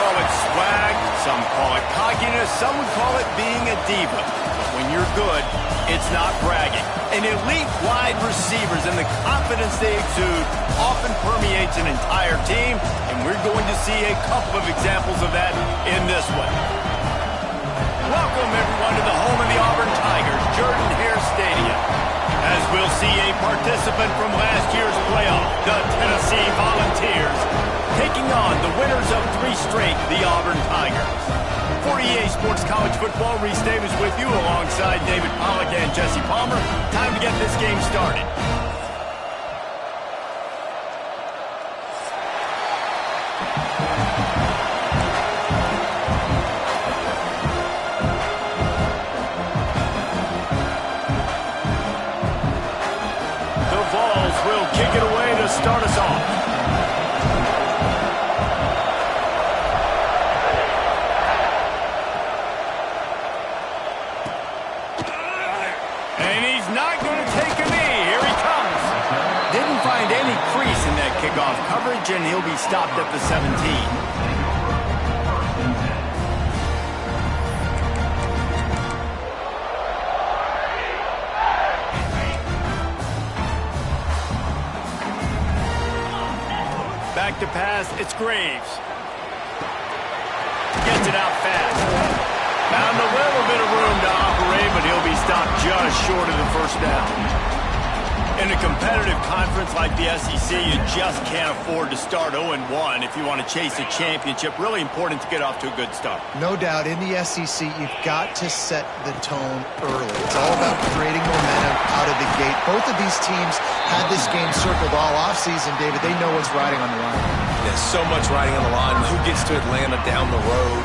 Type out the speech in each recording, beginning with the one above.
call it swag, some call it cockiness, some would call it being a diva. But when you're good, it's not bragging. And elite wide receivers and the confidence they exude often permeates an entire team, and we're going to see a couple of examples of that in this one. Welcome, everyone, to the home of the Auburn Tigers, Jordan-Hare Stadium. As we'll see a participant from last year's playoff, the Tennessee Volunteers, taking on the winners of 3 straight, the Auburn Tigers. For EA Sports College Football, Reese Davis with you alongside David Pollack and Jesse Palmer. Time to get this game started. The Vols will kick it away to start us off. Kickoff coverage, and he'll be stopped at the 17. Back to pass, it's Graves. Gets it out fast. Found a little bit of room to operate, but he'll be stopped just short of the first down. In a competitive conference like the SEC, you just can't afford to start 0-1 if you want to chase a championship. Really important to get off to a good start. No doubt, in the SEC, you've got to set the tone early. It's all about creating momentum out of the gate. Both of these teams had this game circled all offseason, David. They know what's riding on the line. There's so much riding on the line. Who gets to Atlanta down the road?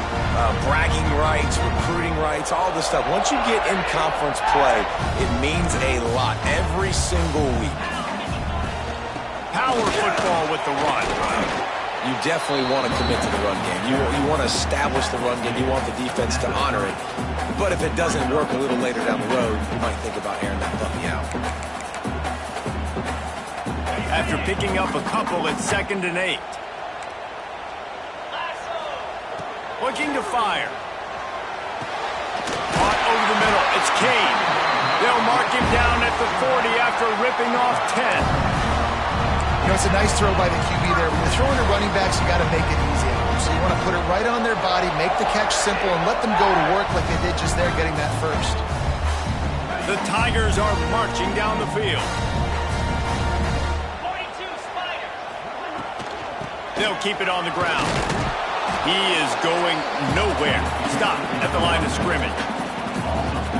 Bragging rights, recruiting rights, all this stuff. Once you get in conference play, it means a lot every single week. Power football with the run. You definitely want to commit to the run game. You want to establish the run game. You want the defense to honor it. But if it doesn't work a little later down the road, you might think about airing that puppy out. After picking up a couple, it's 2nd and 8. Looking to fire. Caught over the middle. It's Kane. They'll mark him down at the 40 after ripping off 10. You know, it's a nice throw by the QB there. When you're throwing to running backs, you got to make it easy on them. So you want to put it right on their body, make the catch simple, and let them go to work like they did just there getting that first. The Tigers are marching down the field. 42 Spider. They'll keep it on the ground. He is going nowhere. Stop at the line of scrimmage.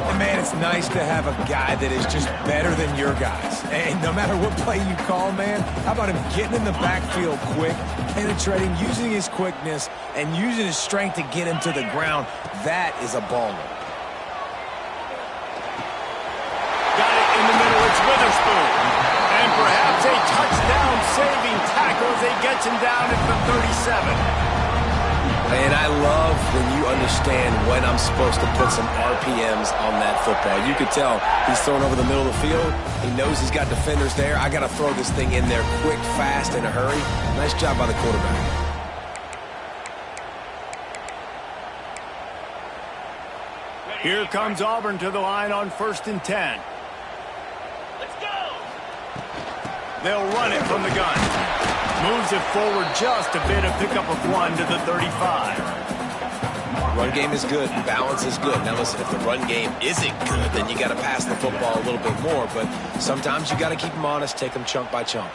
And man, it's nice to have a guy that is just better than your guys. And no matter what play you call, man, how about him getting in the backfield quick, penetrating, using his quickness, and using his strength to get him to the ground. That is a baller. Got it in the middle. It's Witherspoon. And perhaps a touchdown-saving tackle as he gets him down at the 37. And I love when you understand when I'm supposed to put some RPMs on that football. You could tell he's thrown over the middle of the field. He knows he's got defenders there. I got to throw this thing in there quick, fast, in a hurry. Nice job by the quarterback. Here comes Auburn to the line on 1st and 10. Let's go. They'll run it from the gun. Moves it forward just a bit, a pickup of 1 to the 35. Run game is good. Balance is good. Now listen, if the run game isn't good, then you got to pass the football a little bit more. But sometimes you got to keep them honest, take them chunk by chunk.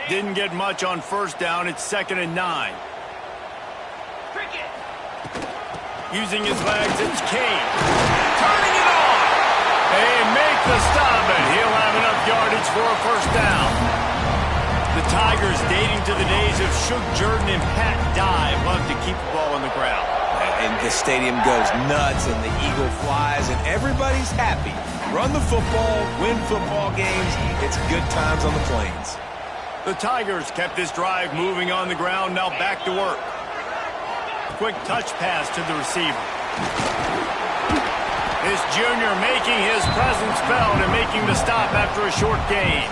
Didn't get much on 1st down. It's 2nd and 9. Cricket. Using his legs, it's Kane. Turning it on. They make the stop, and he'll have enough yardage for a 1st down. The Tigers, dating to the days of Shug Jordan and Pat Dye, love to keep the ball on the ground. And the stadium goes nuts, and the eagle flies, and everybody's happy. Run the football, win football games. It's good times on the plains. The Tigers kept this drive moving on the ground, now back to work. Quick touch pass to the receiver. This junior making his presence felt and making the stop after a short gain.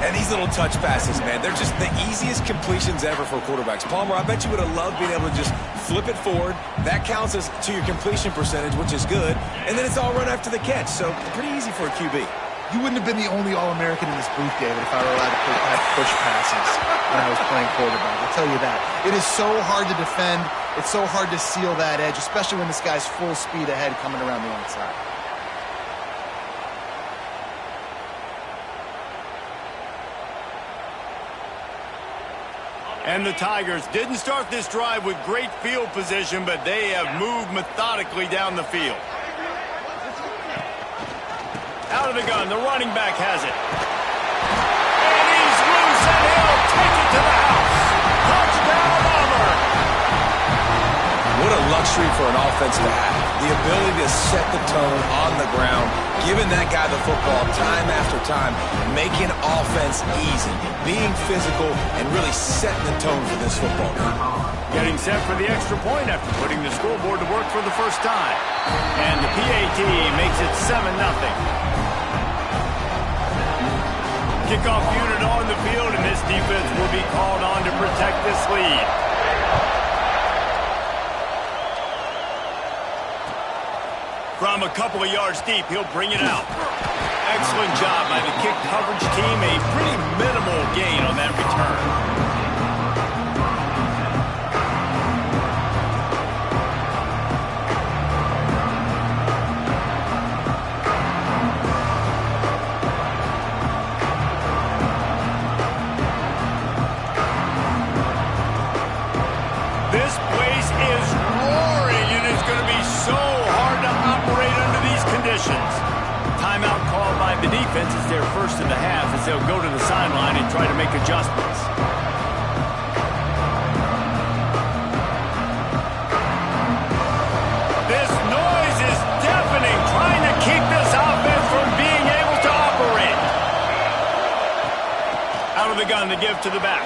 And these little touch passes, man, they're just the easiest completions ever for quarterbacks. Palmer, I bet you would have loved being able to just flip it forward. That counts as to your completion percentage, which is good. And then it's all run after the catch, so pretty easy for a QB. You wouldn't have been the only All-American in this booth, David, if I were allowed to have push passes when I was playing quarterback. I'll tell you that. It is so hard to defend. It's so hard to seal that edge, especially when this guy's full speed ahead coming around the outside. And the Tigers didn't start this drive with great field position, but they have moved methodically down the field. Out of the gun, the running back has it. And he's loose, and he'll take it to the house. Touchdown, Auburn. What a luxury for an offense to have. The ability to set the tone on the ground, giving that guy the football time after time, making offense easy, being physical, and really setting the tone for this football game. Getting set for the extra point after putting the scoreboard to work for the first time. And the PAT makes it 7-0. Kickoff unit on the field, and this defense will be called on to protect this lead. From a couple of yards deep, he'll bring it out. Excellent job by the kick coverage team. A pretty minimal gain on that return. This place is roaring, and it's going to be so hard to operate under these conditions. Timeout called by the defense is their first of the half as they'll go to the sideline and try to make adjustments. This noise is deafening, trying to keep this offense from being able to operate. Out of the gun to give to the back.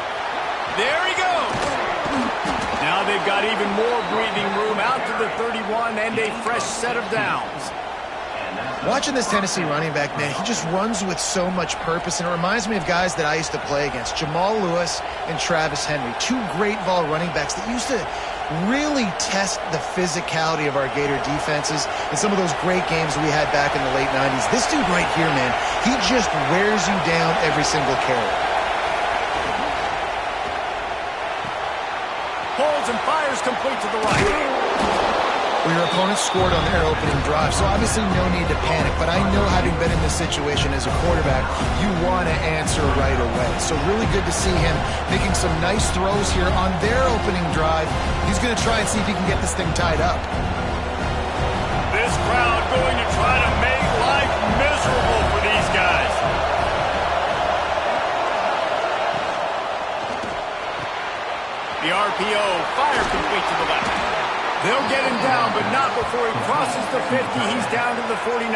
There he goes. Now they've got even more breathing room out to the 31 and a fresh set of downs. Watching this Tennessee running back, man, he just runs with so much purpose, and it reminds me of guys that I used to play against, Jamal Lewis and Travis Henry, two great ball running backs that used to really test the physicality of our Gator defenses in some of those great games we had back in the late 90s. This dude right here, man, he just wears you down every single carry. Holds and fires complete to the right. Well, your opponent scored on their opening drive, so obviously no need to panic. But I know, having been in this situation as a quarterback, you want to answer right away. So really good to see him making some nice throws here on their opening drive. He's going to try and see if he can get this thing tied up. This crowd going to try to make life miserable for these guys. The RPO, fire complete to the left. They'll get him down, but not before he crosses the 50. He's down to the 49.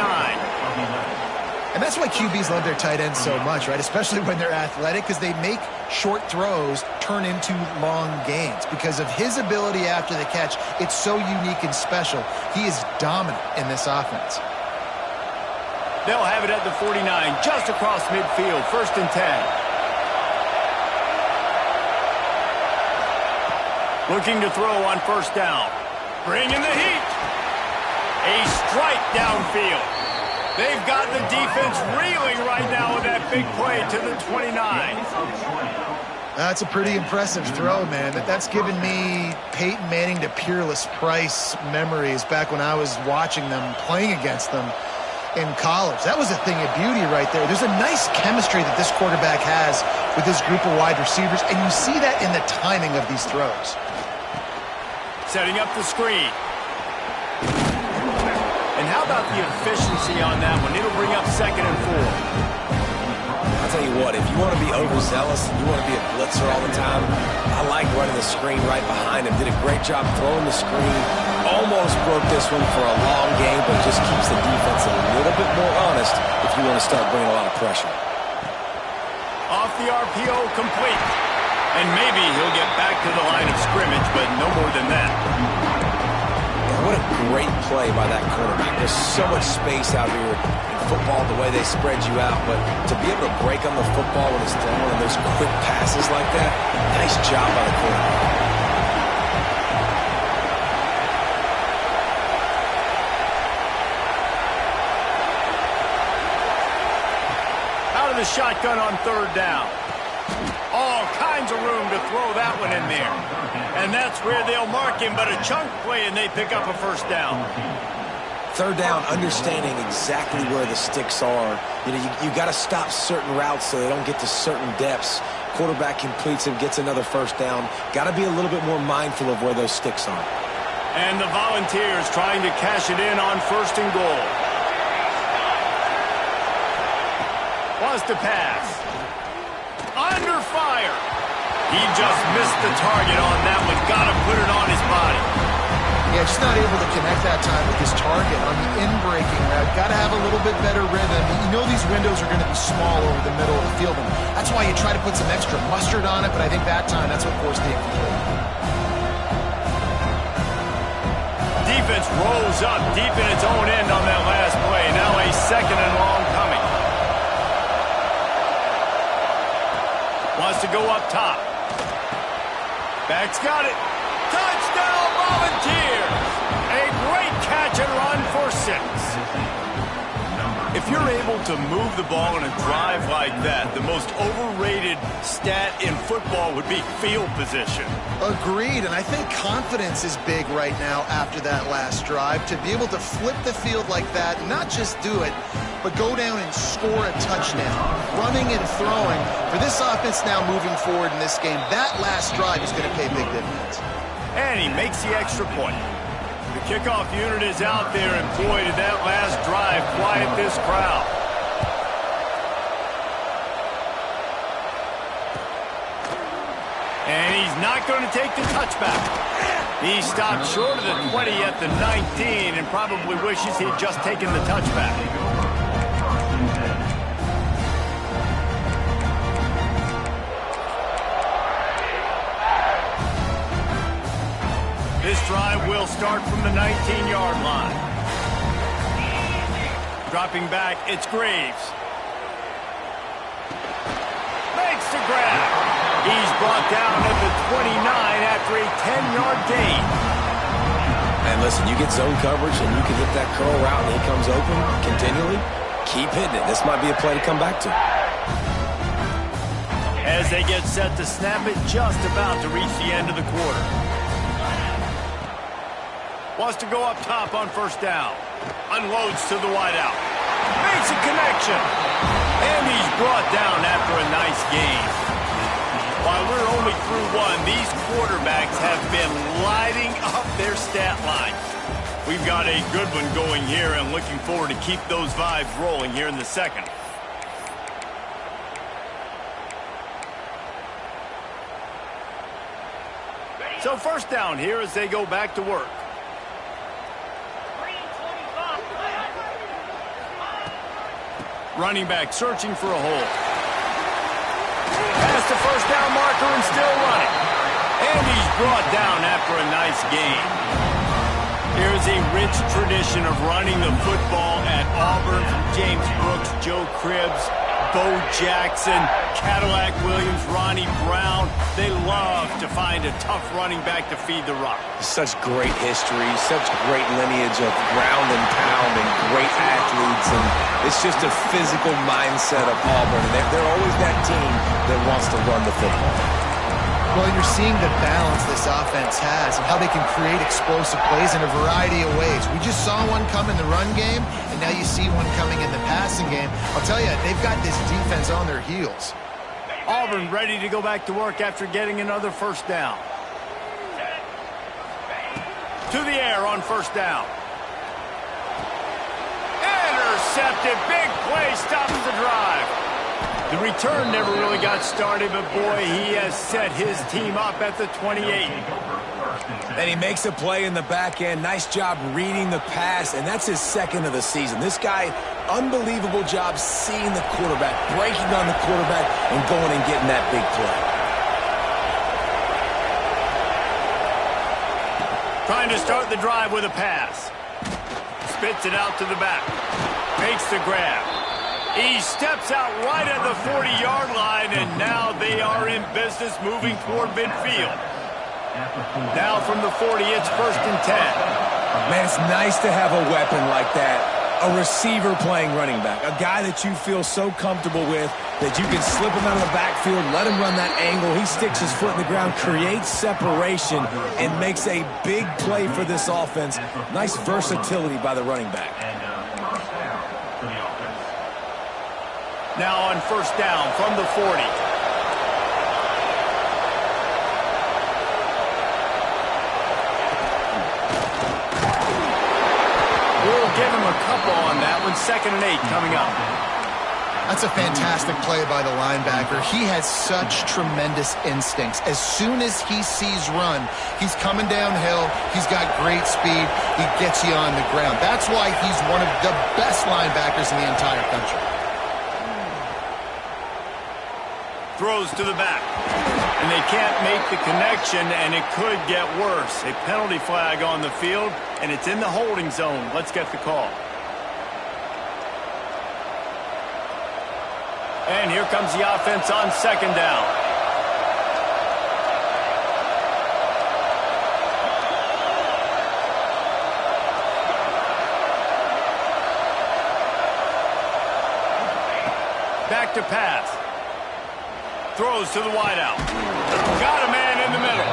And that's why QBs love their tight ends so much, right? Especially when they're athletic, because they make short throws turn into long gains. Because of his ability after the catch, it's so unique and special. He is dominant in this offense. They'll have it at the 49, just across midfield, 1st and 10. Looking to throw on 1st down. Bringing the heat. A strike downfield. They've got the defense reeling right now with that big play to the 29. That's a pretty impressive throw, man. That's given me Peyton Manning to Peerless Price memories back when I was watching them, playing against them in college. That was a thing of beauty right there. There's a nice chemistry that this quarterback has with this group of wide receivers, and you see that in the timing of these throws. Setting up the screen. And how about the efficiency on that one? It'll bring up 2nd and 4. I'll tell you what, if you want to be overzealous, you want to be a blitzer all the time, I like running the screen right behind him. Did a great job throwing the screen. Almost broke this one for a long game, but just keeps the defense a little bit more honest if you want to start bringing a lot of pressure. Off the RPO, complete. And maybe he'll get back to the line of scrimmage, but no more than that. What a great play by that quarterback. There's so much space out here in football, the way they spread you out, but to be able to break on the football when it's thrown and those quick passes like that, nice job by the quarterback. The shotgun on third down. All kinds of room to throw that one in there. And that's where they'll mark him, but a chunk play and they pick up a first down. Third down, understanding exactly where the sticks are. You got to stop certain routes so they don't get to certain depths. Quarterback completes and gets another first down. Got to be a little bit more mindful of where those sticks are. And the Volunteers trying to cash it in on first and goal. Wants to pass. Under fire. He just missed the target on that one. Got to put it on his body. Yeah, just not able to connect that time with his target on the in-breaking route. Got to have a little bit better rhythm. You know these windows are going to be small over the middle of the field, and that's why you try to put some extra mustard on it, but I think that time that's what forced the incomplete. Defense rolls up deep in its own end on that last play. Now a second and long coming. Wants to go up top. Back's got it. Touchdown, Volunteers! A great catch and run for 6. If you're able to move the ball in a drive like that, the most overrated stat in football would be field position. Agreed, and I think confidence is big right now after that last drive. To be able to flip the field like that, not just do it, but go down and score a touchdown. Running and throwing. For this offense now moving forward in this game, that last drive is going to pay big dividends. And he makes the extra point. The kickoff unit is out there, and boy, did that last drive quiet this crowd. And he's not going to take the touchback. He stopped short of the 20 at the 19 and probably wishes he'd just taken the touchback. This drive will start from the 19-yard line. Dropping back, it's Graves. Makes the grab. He's brought down at the 29 after a 10-yard gain. And listen, you get zone coverage and you can hit that curl route and he comes open continually. Keep hitting it. This might be a play to come back to. As they get set to snap it, just about to reach the end of the quarter. Wants to go up top on first down. Unloads to the wideout. Makes a connection. And he's brought down after a nice gain. While we're only through one, these quarterbacks have been lighting up their stat line. We've got a good one going here and looking forward to keep those vibes rolling here in the second. So first down here as they go back to work. Running back searching for a hole. Past the first down marker and still running. And he's brought down after a nice gain. Here's a rich tradition of running the football at Auburn from James Brooks, Joe Cribbs, Bo Jackson, Cadillac Williams, Ronnie Brown. They love to find a tough running back to feed the rock. Such great history, such great lineage of ground and pound and great athletes. And it's just a physical mindset of Auburn. And they're always that team that wants to run the football. Well, you're seeing the balance this offense has and how they can create explosive plays in a variety of ways. We just saw one come in the run game, and now you see one coming in the passing game. I'll tell you, they've got this defense on their heels. Auburn ready to go back to work after getting another first down. To the air on first down. Intercepted. Big play stops the drive. The return never really got started, but boy, he has set his team up at the 28. And he makes a play in the back end. Nice job reading the pass, and that's his second of the season. This guy, unbelievable job seeing the quarterback, breaking on the quarterback, and going and getting that big play. Trying to start the drive with a pass. Spits it out to the back. Makes the grab. He steps out right at the 40-yard line, and now they are in business moving toward midfield. Now from the 40, it's 1st and 10. Man, it's nice to have a weapon like that. A receiver playing running back. A guy that you feel so comfortable with that you can slip him out of the backfield, let him run that angle. He sticks his foot in the ground, creates separation, and makes a big play for this offense. Nice versatility by the running back. Now on 1st down from the 40. We'll give him a couple on that one. 2nd and 8 coming up. That's a fantastic play by the linebacker. He has such tremendous instincts. As soon as he sees run, he's coming downhill. He's got great speed. He gets you on the ground. That's why he's one of the best linebackers in the entire country. Throws to the back. And they can't make the connection, and it could get worse. A penalty flag on the field, and it's in the holding zone. Let's get the call. And here comes the offense on 2nd down. Back to pass. Throws to the wideout. Got a man in the middle.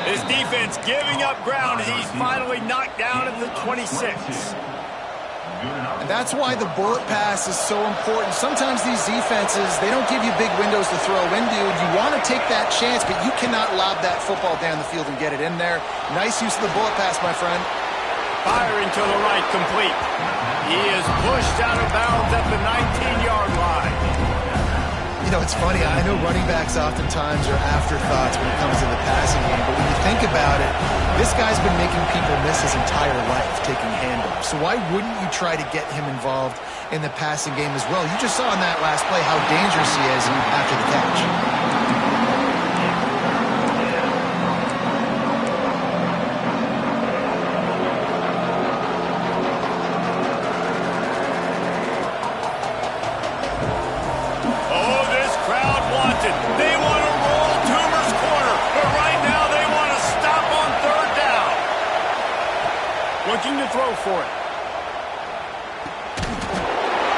His defense giving up ground as he's finally knocked down at the 26. And that's why the bullet pass is so important. Sometimes these defenses, they don't give you big windows to throw into. You want to take that chance, but you cannot lob that football down the field and get it in there. Nice use of the bullet pass, my friend. Firing to the right, complete. He is pushed out of bounds at the 19-yard line. You know, it's funny. I know running backs oftentimes are afterthoughts when it comes to the passing game, but when you think about it, this guy's been making people miss his entire life taking handoffs. So why wouldn't you try to get him involved in the passing game as well? You just saw in that last play how dangerous he is after the catch. Looking to throw for it.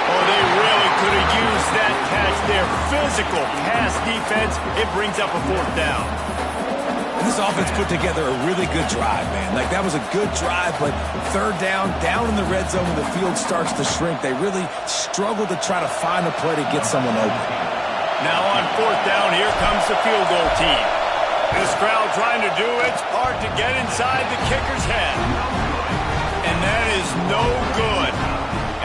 Oh, they really could have used that catch there. Physical pass defense. It brings up a 4th down. And this offense put together a really good drive, man. Like, that was a good drive, but 3rd down in the red zone when the field starts to shrink, they really struggle to try to find a play to get someone open. Now on 4th down, here comes the field goal team. This crowd trying to do its part to get inside the kicker's head. And that is no good.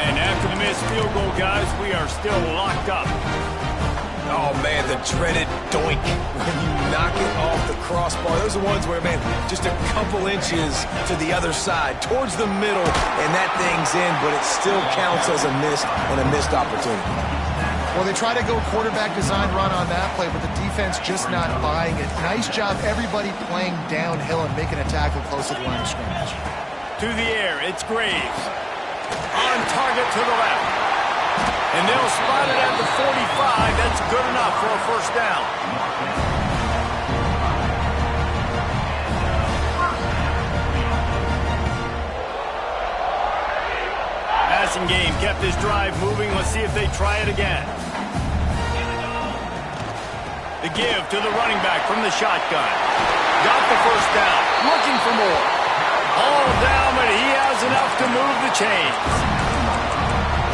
And after the missed field goal, guys, we are still locked up. Oh, man, the dreaded doink when you knock it off the crossbar. Those are ones where, man, just a couple inches to the other side, towards the middle, and that thing's in, but it still counts as a missed and a missed opportunity. Well, they try to go quarterback design run on that play, but the defense just not buying it. Nice job, everybody playing downhill and making a tackle close to the line of scrimmage. To the air, it's Graves. On target to the left. And they'll spot it at the 45. That's good enough for a 1st down. Passing game kept his drive moving. Let's see if they try it again. The give to the running back from the shotgun. Got the 1st down. Looking for more. All down, but he has enough to move the chains.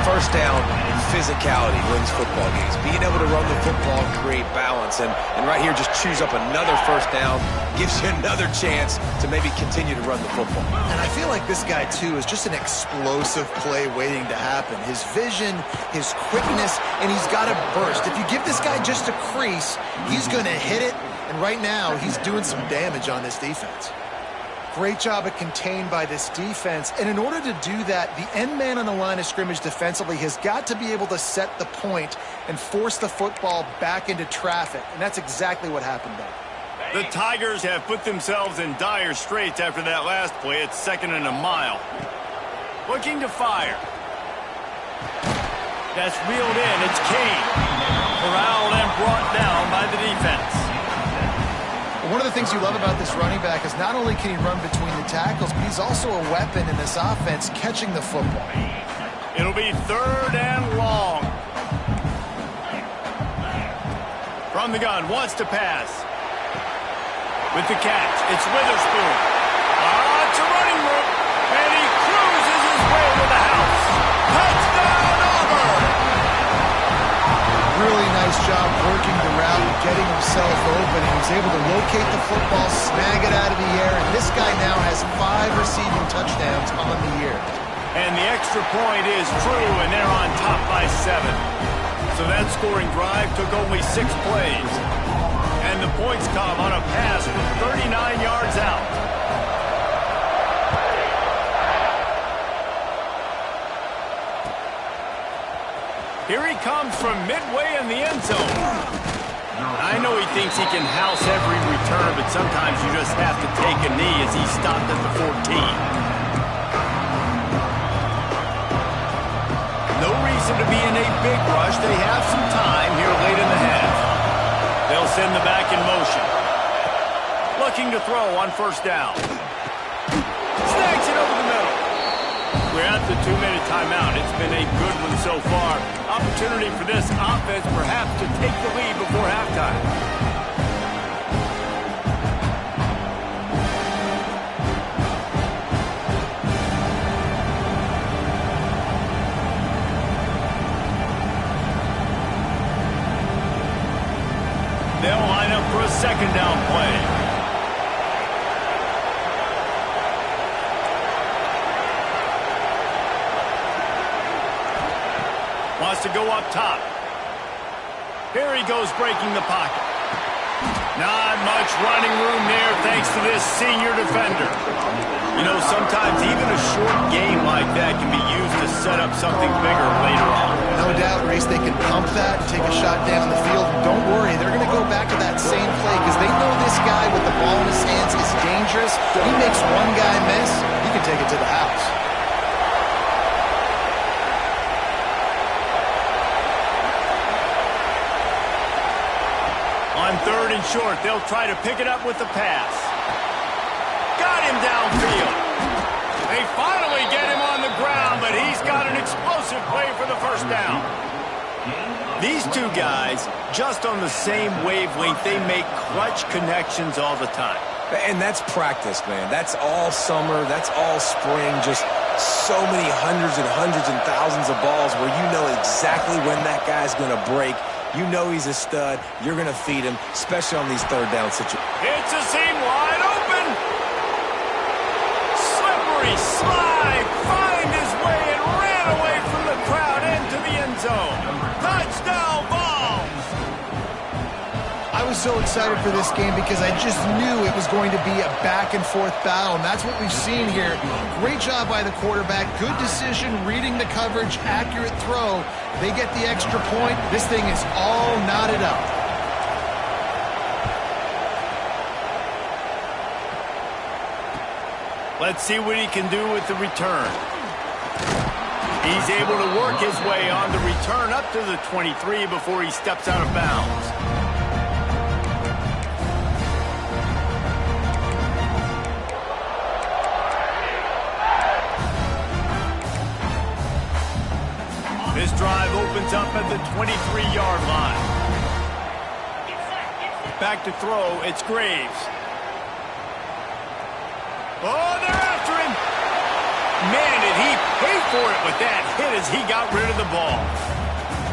1st down, physicality wins football games. Being able to run the football and create balance. And right here, just choose up another 1st down. Gives you another chance to maybe continue to run the football. And I feel like this guy, too, is just an explosive play waiting to happen. His vision, his quickness, and he's got a burst. If you give this guy just a crease, he's going to hit it. And right now, he's doing some damage on this defense. Great job of contained by this defense. And in order to do that, the end man on the line of scrimmage defensively has got to be able to set the point and force the football back into traffic. And that's exactly what happened there. The Tigers have put themselves in dire straits after that last play. It's 2nd and a mile. Looking to fire. That's reeled in. It's Kane. Corralled and brought down by the defense. One of the things you love about this running back is not only can he run between the tackles, but he's also a weapon in this offense catching the football. It'll be 3rd and long. From the gun, wants to pass. With the catch, it's Witherspoon. It's a running route, and he cruises his way to the house. Touchdown, Auburn! Really nice job working the route and getting himself open. He was able to locate the football, snag it out of the air, and this guy now has 5 receiving touchdowns on the year. And the extra point is true, and they're on top by 7. So that scoring drive took only 6 plays. And the points come on a pass from 39 yards out. Here he comes from midway in the end zone. I know he thinks he can house every return, but sometimes you just have to take a knee as he stopped at the 14. No reason to be in a big rush. They have some time here late in the half. They'll send the back in motion. Looking to throw on 1st down. Snags it over the middle. We're at the 2-minute timeout. It's been a good one so far. Opportunity for this offense perhaps to take the lead before halftime. They'll line up for a 2nd down play. Wants to go up top. Here he goes breaking the pocket. Not much running room there thanks to this senior defender. You know, sometimes even a short game like that can be used to set up something bigger later on. No doubt, Reese, they can pump that, take a shot down the field. Don't worry, they're going to go back to that same play because they know this guy with the ball in his hands is dangerous. He makes one guy miss, he can take it to the house. On 3rd and short, they'll try to pick it up with the pass. Got him downfield. They finally get him on the ground, but he's got an explosive play for the 1st down. These two guys, just on the same wavelength, they make clutch connections all the time. And that's practice, man. That's all summer. That's all spring. Just so many hundreds and thousands of balls where you know exactly when that guy's going to break. You know he's a stud. You're going to feed him, especially on these 3rd down situations. It's a seam wide open. Slippery slide. Find his way and ran away from the crowd into the end zone. Touchdown, Vols. I was so excited for this game because I just knew it was going to be a back-and-forth battle, and that's what we've seen here. Great job by the quarterback. Good decision, reading the coverage, accurate throw. They get the extra point. This thing is all knotted up. Let's see what he can do with the return. He's able to work his way on the return up to the 23 before he steps out of bounds. This drive opens up at the 23-yard line. Back to throw, it's Graves. Oh, they're after him. Man, did he pay for it with that hit as he got rid of the ball.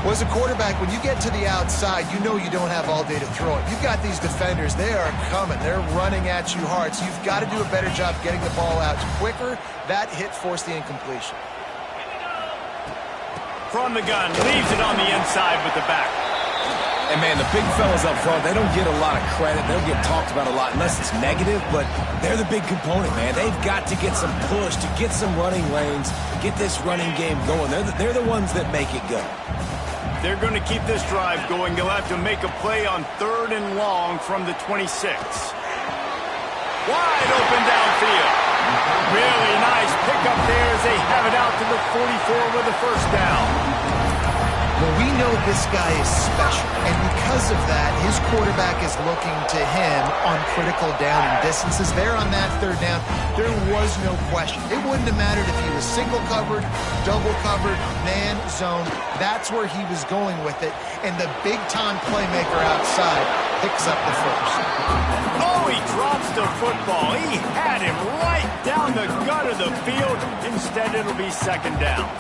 Well, as a quarterback, when you get to the outside, you know you don't have all day to throw it. You've got these defenders. They are coming. They're running at you hard. So you've got to do a better job getting the ball out quicker. That hit forced the incompletion. From the gun, leaves it on the inside with the back. And, man, the big fellas up front, they don't get a lot of credit. They don't get talked about a lot unless it's negative, but they're the big component, man. They've got to get some push, to get some running lanes, get this running game going. They're the ones that make it go. They're going to keep this drive going. They'll have to make a play on 3rd and long from the 26. Wide open downfield. Really nice pickup there as they have it out to the 44 with a first down. Well, we know this guy is special, and because of that, his quarterback is looking to him on critical down and distances. There on that 3rd down, there was no question. It wouldn't have mattered if he was single covered, double covered, man, zone. That's where he was going with it, and the big-time playmaker outside picks up the first. Oh, he drops the football. He had him right down the gut of the field. Instead, it'll be 2nd down.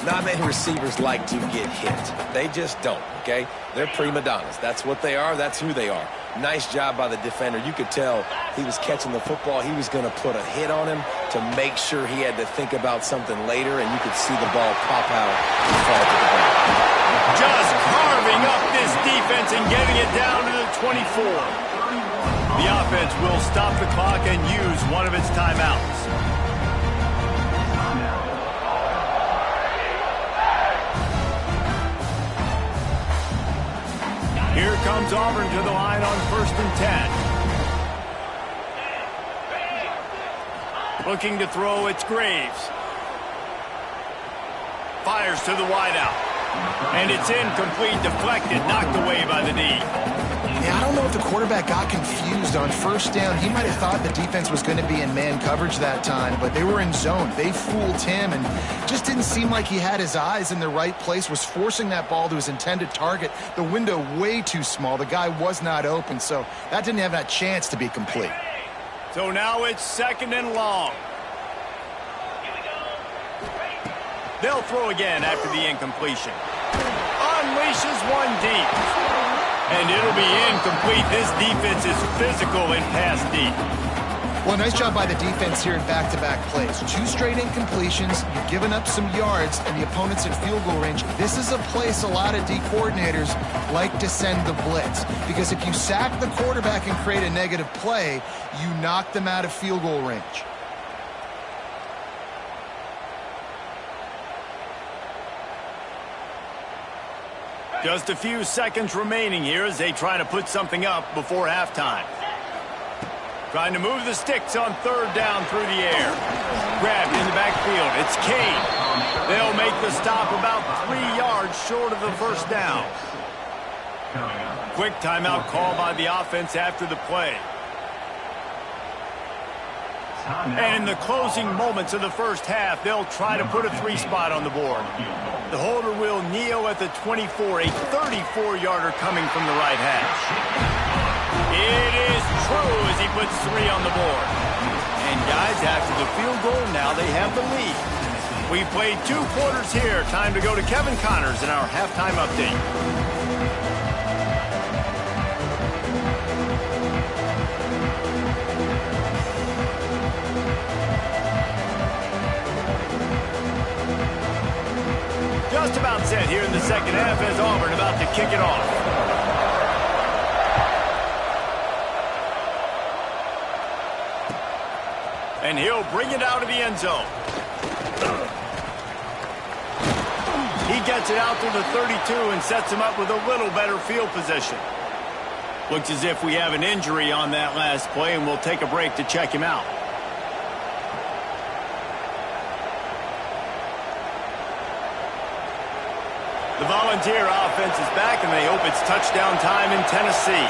Not many receivers like to get hit. They just don't, okay? They're prima donnas. That's what they are. That's who they are. Nice job by the defender. You could tell he was catching the football. He was going to put a hit on him to make sure he had to think about something later, and you could see the ball pop out and fall to the ground. Just carving up this defense and getting it down to the 24. The offense will stop the clock and use one of its timeouts. Here comes Auburn to the line on 1st and 10. Looking to throw, it's Graves. Fires to the wideout. And it's incomplete, deflected, knocked away by the D. Yeah, I don't know if the quarterback got confused on 1st down. He might have thought the defense was going to be in man coverage that time, but they were in zone. They fooled him and just didn't seem like he had his eyes in the right place, was forcing that ball to his intended target. The window way too small. The guy was not open, so that didn't have that chance to be complete. So now it's 2nd and long. They'll throw again after the incompletion. Unleashes one deep. And it'll be incomplete. This defense is physical and pass deep. Well, nice job by the defense here in back-to-back plays. 2 straight incompletions. You've given up some yards, and the opponent's in field goal range. This is a place a lot of D coordinators like to send the blitz, because if you sack the quarterback and create a negative play, you knock them out of field goal range. Just a few seconds remaining here as they try to put something up before halftime. Trying to move the sticks on 3rd down through the air. Grabbed in the backfield. It's Cade. They'll make the stop about 3 yards short of the first down. Quick timeout call by the offense after the play. And in the closing moments of the first half, they'll try to put a 3 spot on the board. The holder will kneel at the 24, a 34-yarder coming from the right hash. It is true as he puts 3 on the board. And guys, after the field goal, now they have the lead. We played 2 quarters here. Time to go to Kevin Connors in our halftime update. Just about set here in the second half as Auburn about to kick it off. And he'll bring it out of the end zone. He gets it out to the 32 and sets him up with a little better field position. Looks as if we have an injury on that last play, and we'll take a break to check him out. The Volunteer offense is back, and they hope it's touchdown time in Tennessee.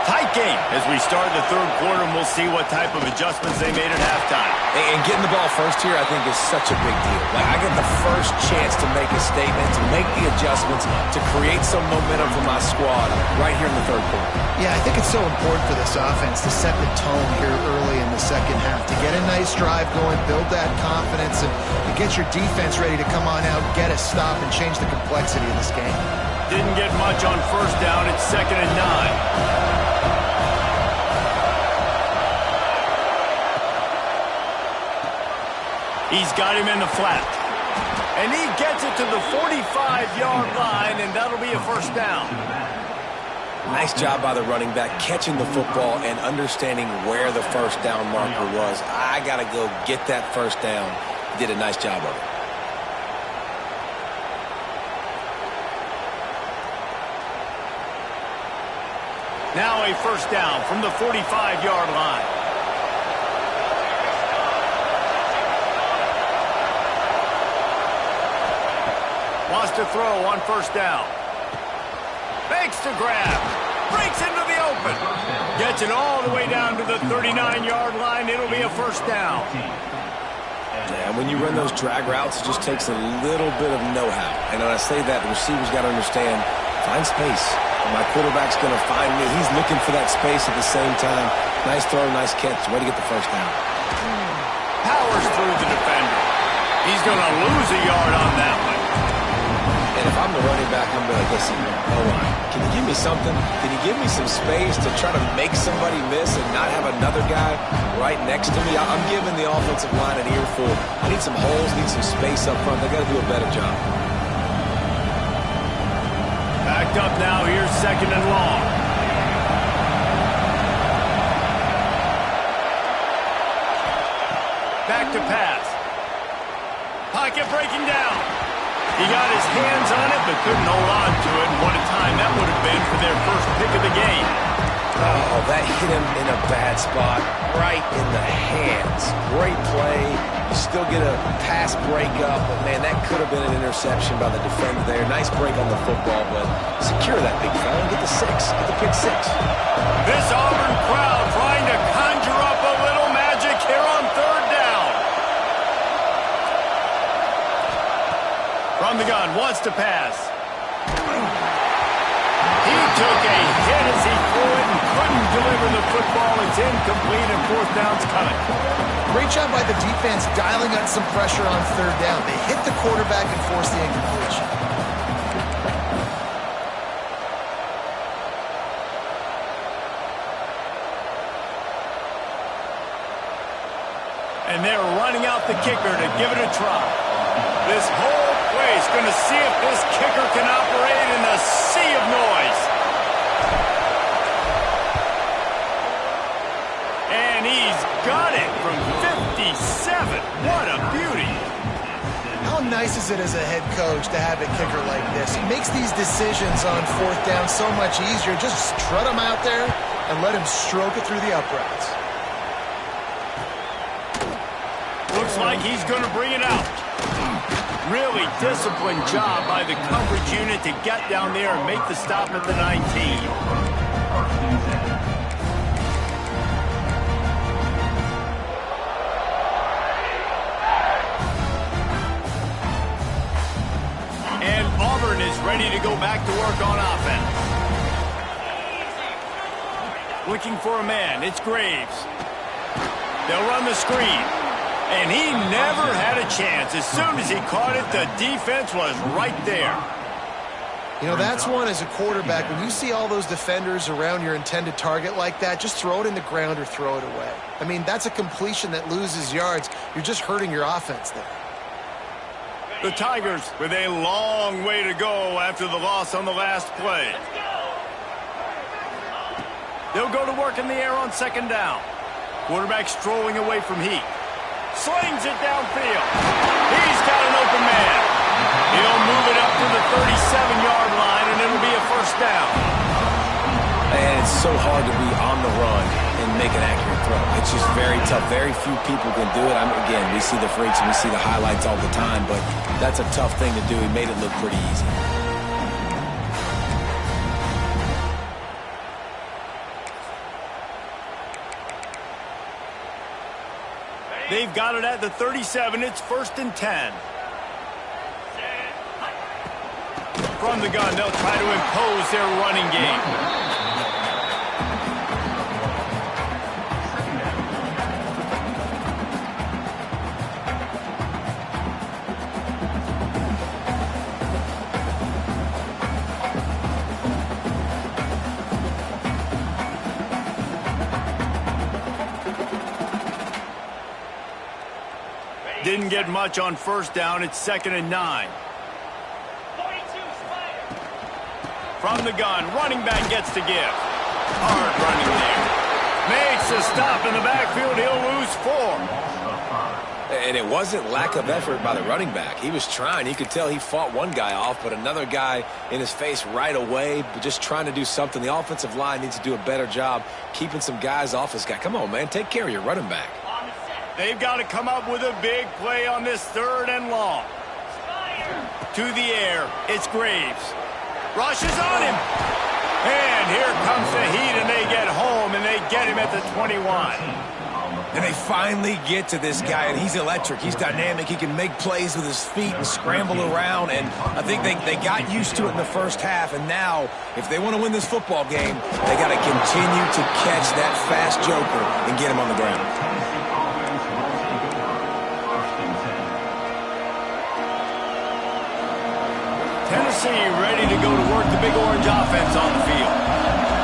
Tight game as we start the 3rd quarter, and we'll see what type of adjustments they made at halftime. And getting the ball first here, I think, is such a big deal. Like, I get the first chance to make a statement, to make the adjustments, to create some momentum for my squad right here in the 3rd quarter. Yeah, I think it's so important for this offense to set the tone here early in the second half, to get a nice drive going, build that confidence, and get your defense ready to come on out, get a stop, and change the complexity of this game. Didn't get much on first down. It's 2nd and 9. He's got him in the flat. And he gets it to the 45-yard line, and that'll be a first down. Nice job by the running back, catching the football and understanding where the first down marker was. I got to go get that first down. Did a nice job of it. Now a first down from the 45-yard line. Wants to throw on first down. Fakes to grab. Breaks into the open. Gets it all the way down to the 39-yard line. It'll be a first down. Yeah, when you run those drag routes, it just takes a little bit of know-how. And when I say that, the receiver's got to understand, find space. My quarterback's going to find me. He's looking for that space at the same time. Nice throw, nice catch. Way to get the first down. Powers through the defender. He's going to lose a yard on that one. And if I'm the running back, I'm going to be like, listen, O-line, can you give me something? Can you give me some space to try to make somebody miss and not have another guy right next to me? I'm giving the offensive line an earful. I need some holes, need some space up front. They got to do a better job. Backed up now. Here's second and long. Back to pass. Pocket breaking down. He got his hands on it, but couldn't hold on to it. And what a time that would have been for their first pick of the game. Oh, that hit him in a bad spot, right in the hands. Great play. You still get a pass breakup, but, man, that could have been an interception by the defender there. Nice break on the football, but secure that big fella and get the six. Get the pick six. This Auburn crowd trying to conjure up a little magic here on third down. From the gun, wants to pass. He took a hit as he threw it and couldn't deliver the football. It's incomplete and fourth down's coming. Great job by the defense dialing up some pressure on third down. They hit the quarterback and forced the incompletion. And they're running out the kicker to give it a try. This whole place going to see if this kicker can operate in a sea of noise. And he's got it from 57. What a beauty. How nice is it as a head coach to have a kicker like this? He makes these decisions on fourth down so much easier. Just strut him out there and let him stroke it through the uprights. Looks like he's going to bring it out. Really disciplined job by the coverage unit to get down there and make the stop at the 19. And Auburn is ready to go back to work on offense. Looking for a man. It's Graves. They'll run the screen. And he never had a chance. As soon as he caught it, the defense was right there. You know, that's one as a quarterback. When you see all those defenders around your intended target like that, just throw it in the ground or throw it away. I mean, that's a completion that loses yards. You're just hurting your offense there. The Tigers with a long way to go after the loss on the last play. They'll go to work in the air on second down. Quarterback strolling away from heat. Slings it downfield. He's got an open man. He'll move it up to the 37-yard line, and it'll be a first down. And it's so hard to be on the run and make an accurate throw. It's just very tough. Very few people can do it. Again, we see the freaks and we see the highlights all the time, but that's a tough thing to do. He made it look pretty easy. They've got it at the 37. It's first and 10. From the gun, they'll try to impose their running game. Didn't get much on first down. It's second and 9. From the gun, running back gets to give. Hard running there. Makes a stop in the backfield. He'll lose 4. And it wasn't lack of effort by the running back. He was trying. You could tell he fought one guy off, but another guy in his face right away, but just trying to do something. The offensive line needs to do a better job keeping some guys off this guy. Come on, man. Take care of your running back. They've got to come up with a big play on this 3rd and long. To the air. It's Graves. Rushes on him. And here comes the heat, and they get home, and they get him at the 21. And they finally get to this guy, and he's electric. He's dynamic. He can make plays with his feet and scramble around, and I think they got used to it in the first half, and now, if they want to win this football game, they got to continue to catch that fast joker and get him on the ground. Tennessee ready to go to work the Big Orange offense on the field.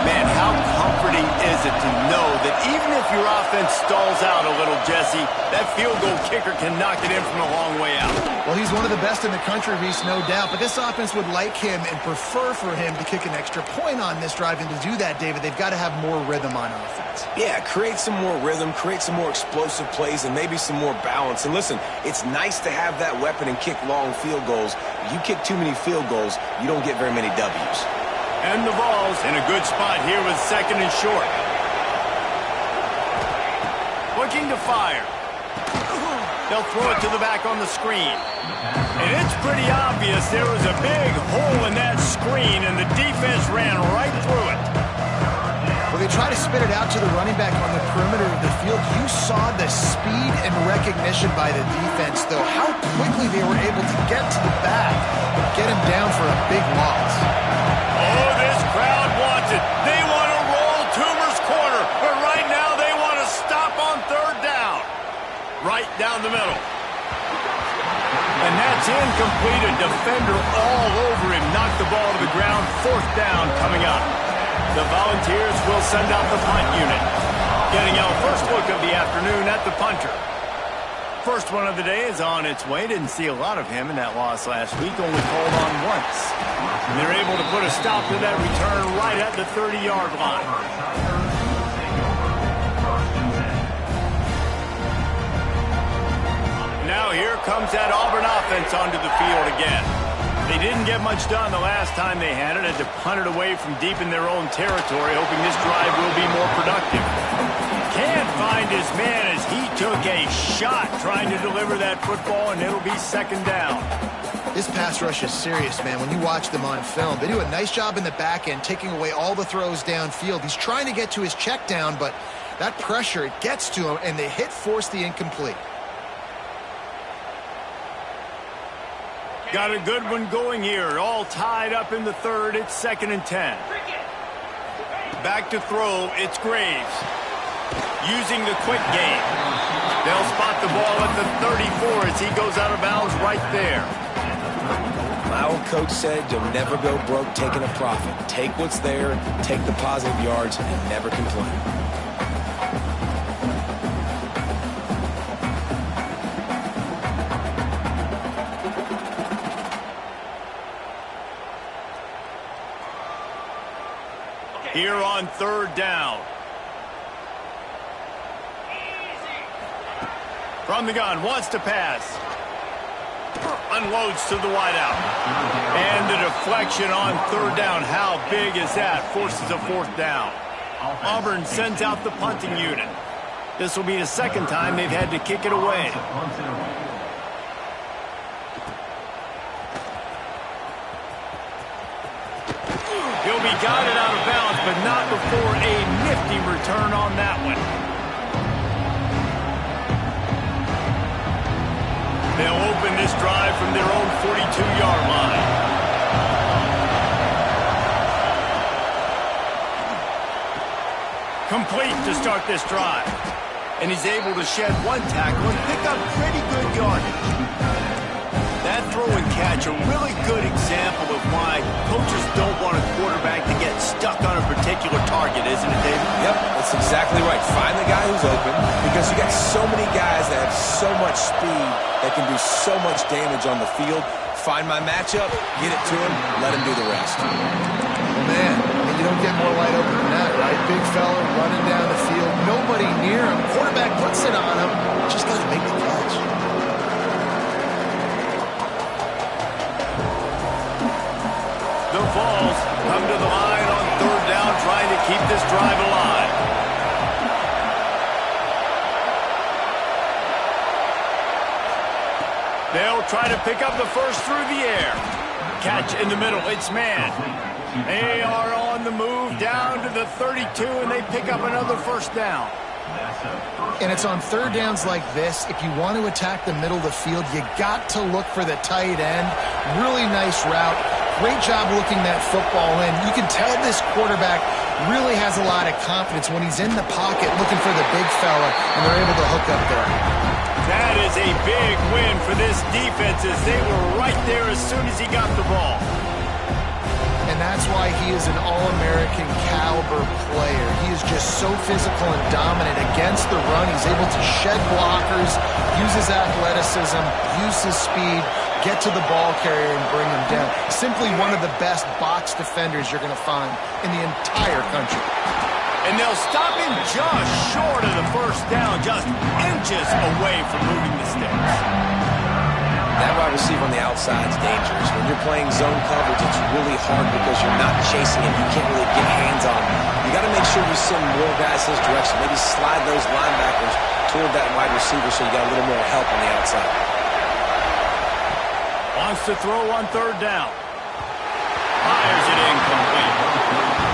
Man, how comforting is it to know that even if your offense stalls out a little, Jesse, that field goal kicker can knock it in from a long way out. Well, he's one of the best in the country, Reese, no doubt. But this offense would like him and prefer for him to kick an extra point on this drive. And to do that, David, they've got to have more rhythm on offense. Yeah, create some more rhythm, create some more explosive plays, and maybe some more balance. And listen, it's nice to have that weapon and kick long field goals. If you kick too many field goals, you don't get very many W's. And the ball's in a good spot here with 2nd and short. Looking to fire. They'll throw it to the back on the screen. And it's pretty obvious there was a big hole in that screen, and the defense ran right through it. Well, they try to spit it out to the running back on the perimeter of the field. You saw the speed and recognition by the defense, though. How quickly they were able to get to the back and get him down for a big loss. Oh, this crowd wants it. They want to roll Toomer's corner, but right now they want to stop on 3rd down. Right down the middle. And that's incomplete. A defender all over him. Knocked the ball to the ground. 4th down coming up. The Volunteers will send out the punt unit. Getting our first look of the afternoon at the punter. First one of the day is on its way. Didn't see a lot of him in that loss last week. Only called on once. And they're able to put a stop to that return right at the 30-yard line. Now here comes that Auburn offense onto the field again. They didn't get much done the last time they had it. Had to punt it away from deep in their own territory, hoping this drive will be more productive. Can't find his man as he took a shot trying to deliver that football, and it'll be 2nd down. This pass rush is serious, man. When you watch them on film, they do a nice job in the back end, taking away all the throws downfield. He's trying to get to his check down, but that pressure, it gets to him, and the hit forced the incomplete. Got a good one going here. All tied up in the 3rd. It's 2nd and 10. Back to throw. It's Graves. Using the quick game. They'll spot the ball at the 34 as he goes out of bounds right there. My old coach said you'll never go broke taking a profit. Take what's there, take the positive yards, and never complain. Here on 3rd down. From the gun, wants to pass. Unloads to the wideout. And the deflection on 3rd down. How big is that? Forces a 4th down. Auburn sends out the punting unit. This will be the 2nd time they've had to kick it away. He'll be guided out of bounds, but not before a nifty return on that one. They'll open this drive from their own 42-yard line. Complete to start this drive. And he's able to shed one tackle and pick up pretty good yardage. That throw and catch, a really good example of why coaches don't want a quarterback to get stuck on a particular target, isn't it, David? Yep, that's exactly right. Find the guy who's open, because you got so many guys that have so much speed that can do so much damage on the field. Find my matchup, get it to him, let him do the rest. Well, man, you don't get more wide open than that, right? Big fella running down the field, nobody near him. Quarterback puts it on him. Just got to make the catch. The Vols come to the line on third down, trying to keep this drive alive. They'll try to pick up the first through the air. Catch in the middle. It's man. They are on the move down to the 32, and they pick up another first down. And it's on third downs like this. If you want to attack the middle of the field, you got to look for the tight end. Really nice route. Great job looking that football in. You can tell this quarterback really has a lot of confidence when he's in the pocket looking for the big fella, and they're able to hook up there. That is a big win for this defense, as they were right there as soon as he got the ball. And that's why he is an All-American caliber player. He is just so physical and dominant against the run. He's able to shed blockers, use his athleticism, use his speed, get to the ball carrier and bring him down. Simply one of the best box defenders you're going to find in the entire country. And they'll stop him just short of the first down, just inches away from moving the sticks. That wide receiver on the outside is dangerous. When you're playing zone coverage, it's really hard because you're not chasing him. You can't really get hands on him. You got to make sure you send more guys his direction. Maybe slide those linebackers toward that wide receiver so you got a little more help on the outside. Wants to throw on third down. Fires it incomplete.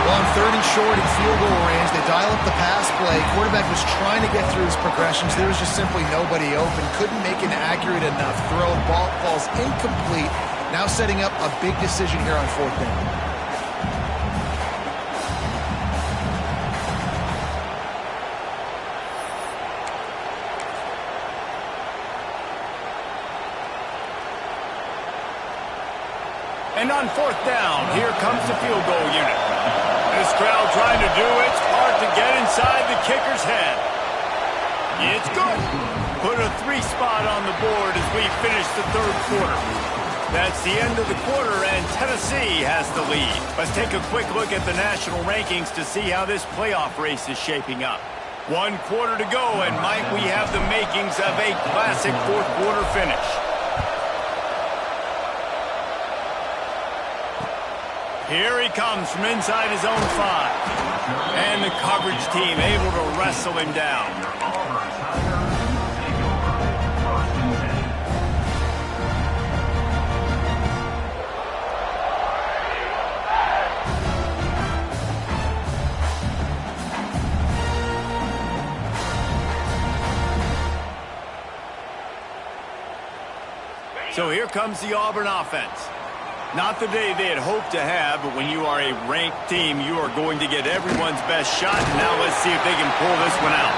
On third and short in field goal range, they dial up the pass play. Quarterback was trying to get through his progressions. There was just simply nobody open. Couldn't make an accurate enough throw. Ball falls incomplete. Now setting up a big decision here on fourth down. And on fourth down, here comes the field goal unit. This crowd trying to do its part to get inside the kicker's head. It's good. Put a 3 spot on the board as we finish the third quarter. That's the end of the quarter, and Tennessee has the lead. Let's take a quick look at the national rankings to see how this playoff race is shaping up. 1 quarter to go, and might we have the makings of a classic fourth quarter finish. Here he comes from inside his own 5. And the coverage team able to wrestle him down. So here comes the Auburn offense. Not the day they had hoped to have, but when you are a ranked team, you are going to get everyone's best shot. And now let's see if they can pull this one out.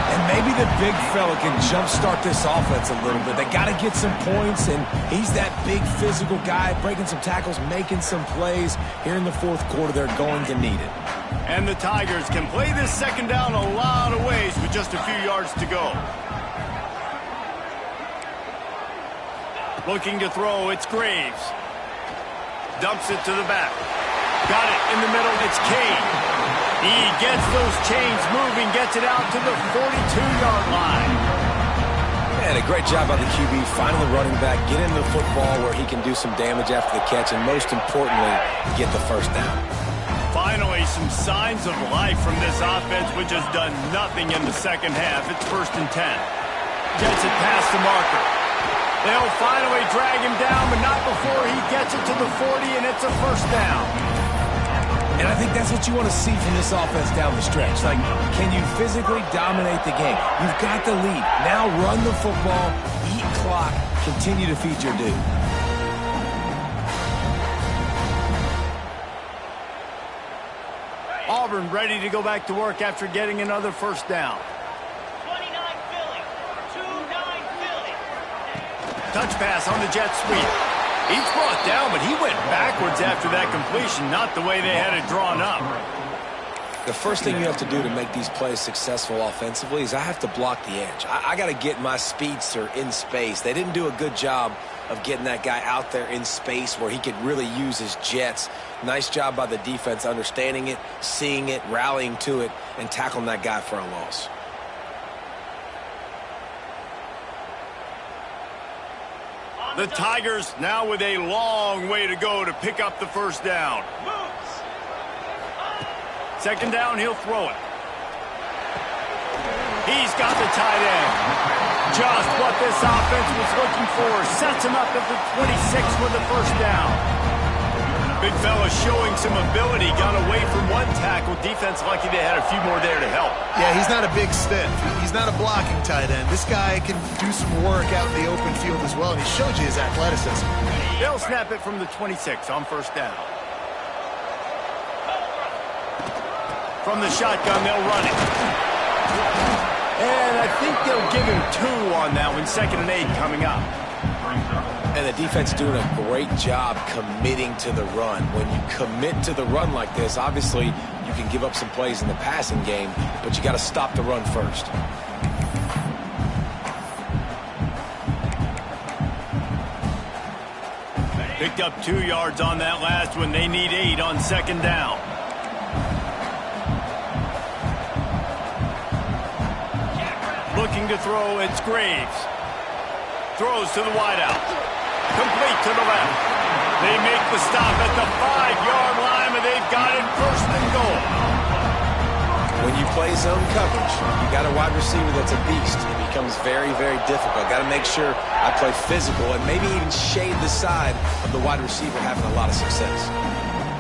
And maybe the big fella can jumpstart this offense a little bit. They got to get some points, and he's that big physical guy, breaking some tackles, making some plays. Here in the fourth quarter, they're going to need it. And the Tigers can play this second down a lot of ways with just a few yards to go. Looking to throw, it's Graves. Dumps it to the back. Got it in the middle. It's Kane. He gets those chains moving, gets it out to the 42-yard line. And a great job by the QB finding the running back, get in the football where he can do some damage after the catch, and most importantly, get the first down. Finally, some signs of life from this offense, which has done nothing in the second half. It's 1st and 10. Gets it past the marker. They'll finally drag him down, but not before he gets it to the 40, and it's a first down. And I think that's what you want to see from this offense down the stretch. Like, can you physically dominate the game? You've got the lead. Now run the football, eat clock, continue to feed your dude. Auburn ready to go back to work after getting another first down. Touch pass on the jet sweep. He's brought down, but he went backwards after that completion, not the way they had it drawn up. The first thing you have to do to make these plays successful offensively is I have to block the edge. I got to get my speedster in space. They didn't do a good job of getting that guy out there in space where he could really use his jets. Nice job by the defense understanding it, seeing it, rallying to it, and tackling that guy for a loss. The Tigers now with a long way to go to pick up the first down. Second down, he'll throw it. He's got the tight end. Just what this offense was looking for. Sets him up at the 26 with the first down. Big fella showing some ability. Got away from one tackle. Defense lucky they had a few more there to help. Yeah, he's not a big stiff. He's not a blocking tight end. This guy can do some work out in the open field as well, and he showed you his athleticism. They'll snap it from the 26 on first down. From the shotgun, they'll run it. And I think they'll give him 2 on that one. 2nd and 8 coming up. And the defense doing a great job committing to the run. When you commit to the run like this, obviously you can give up some plays in the passing game, but you got to stop the run first. Picked up 2 yards on that last one. They need 8 on 2nd down. Looking to throw, it's Graves. Throws to the wideout. Complete to the left. They make the stop at the 5-yard line, and they've got it 1st and goal. When you play zone coverage, you got a wide receiver that's a beast. It becomes very, very difficult. Got to make sure I play physical and maybe even shade the side of the wide receiver having a lot of success.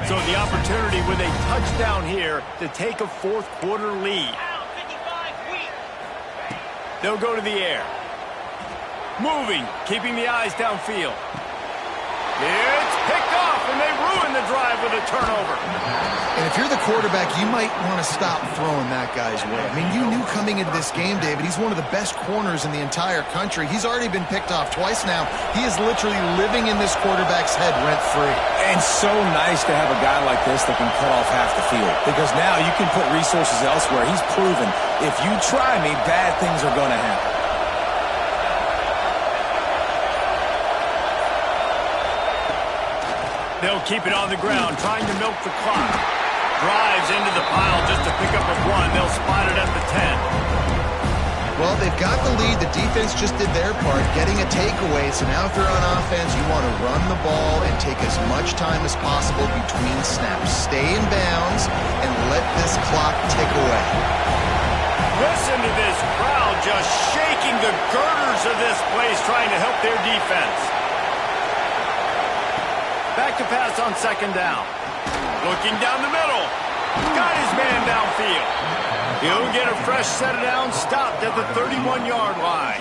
So the opportunity with a touchdown here to take a 4th quarter lead. They'll go to the air. Moving, keeping the eyes downfield. It's picked off, and they ruin the drive with a turnover. And if you're the quarterback, you might want to stop throwing that guy's way. I mean, you knew coming into this game, David, he's one of the best corners in the entire country. He's already been picked off twice now. He is literally living in this quarterback's head rent-free. And so nice to have a guy like this that can cut off half the field. Because now you can put resources elsewhere. He's proven, if you try me, bad things are going to happen. They'll keep it on the ground, trying to milk the clock. Drives into the pile just to pick up a 1. They'll spot it at the 10. Well, they've got the lead. The defense just did their part, getting a takeaway. So now if you're on offense, you want to run the ball and take as much time as possible between snaps. Stay in bounds and let this clock tick away. Listen to this crowd just shaking the girders of this place, trying to help their defense. Back to pass on 2nd down. Looking down the middle. Got his man downfield. He'll get a fresh set of downs, stopped at the 31-yard line.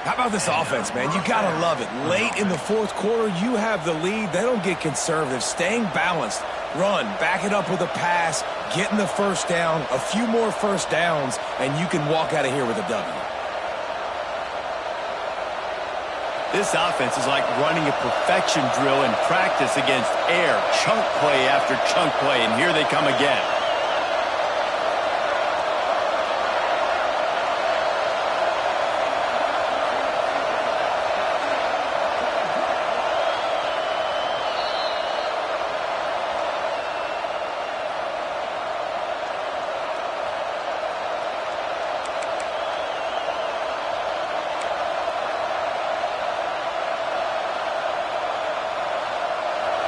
How about this offense, man? You got to love it. Late in the 4th quarter, you have the lead. They don't get conservative. Staying balanced. Run. Back it up with a pass. Getting the first down. A few more first downs, and you can walk out of here with a W. This offense is like running a perfection drill in practice against air. Chunk play after chunk play, and here they come again.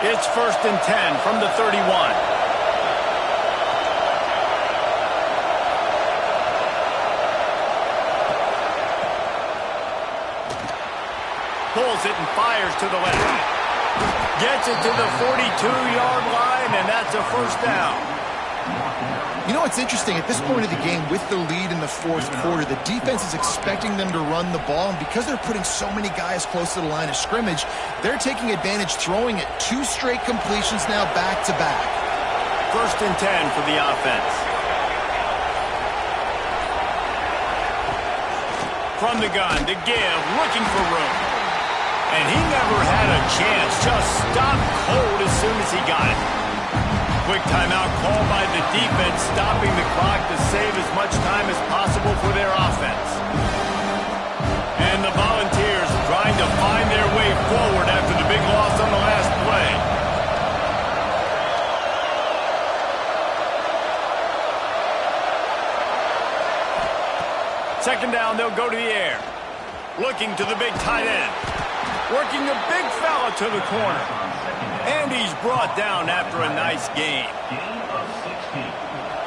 It's 1st and 10 from the 31. Pulls it and fires to the left. Gets it to the 42-yard line, and that's a 1st down. You know what's interesting? At this point of the game, with the lead in the 4th quarter, the defense is expecting them to run the ball, and because they're putting so many guys close to the line of scrimmage, they're taking advantage, throwing it. 2 straight completions now back-to-back. 1st and 10 for the offense. From the gun to give, looking for room. And he never had a chance, just stopped cold as soon as he got it. Quick timeout called by the defense, stopping the clock to save as much time as possible for their offense. And the Volunteers trying to find their way forward after the big loss on the last play. Second down, they'll go to the air. Looking to the big tight end. working the big fella to the corner. And he's brought down after a nice gain.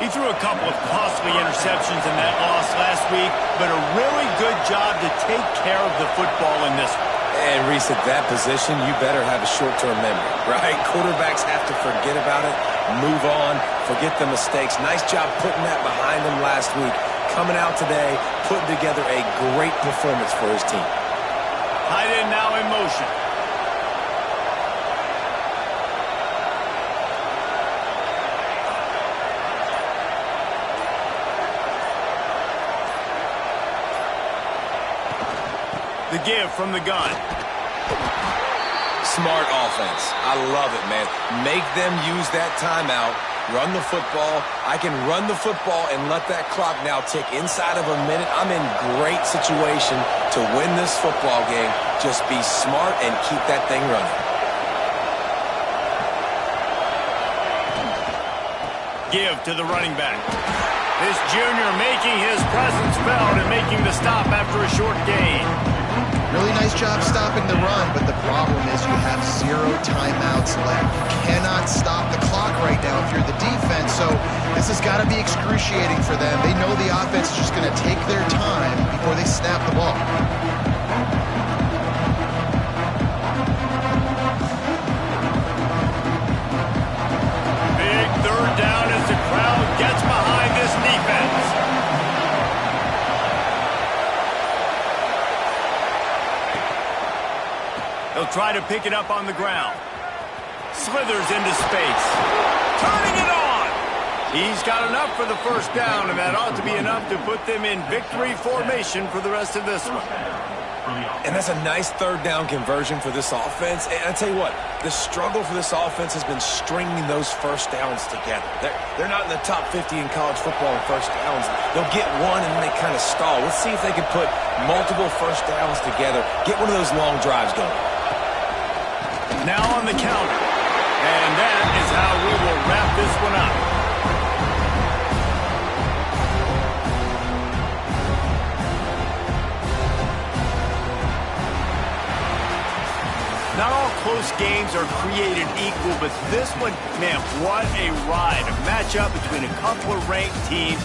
He threw a couple of costly interceptions in that loss last week, but a really good job to take care of the football in this one. And, Reese, at that position, you better have a short-term memory, right? Quarterbacks have to forget about it, move on, forget the mistakes. Nice job putting that behind him last week. Coming out today, putting together a great performance for his team. Tight end now in motion. The give from the gun. Smart offense. I love it, man. Make them use that timeout. Run the football. I can run the football and let that clock now tick inside of a minute. I'm in great situation to win this football game. Just be smart and keep that thing running. Give to the running back. This junior making his presence felt and making the stop after a short gain. Really nice job stopping the run, but the problem is you have 0 timeouts left. You cannot stop the clock right now if you're the defense, so this has got to be excruciating for them. They know the offense is just going to take their time before they snap the ball. Big third down as the crowd gets behind this defense. He'll try to pick it up on the ground. Slithers into space. Turning it on! He's got enough for the first down, and that ought to be enough to put them in victory formation for the rest of this one. And that's a nice third down conversion for this offense. And I tell you what, the struggle for this offense has been stringing those first downs together. They're not in the top 50 in college football in first downs. They'll get one and then they kind of stall. Let's see if they can put multiple first downs together, get one of those long drives going. Now on the counter. And that is how we will wrap this one up. Not all close games are created equal, but this one, man, what a ride. A matchup between a couple of ranked teams.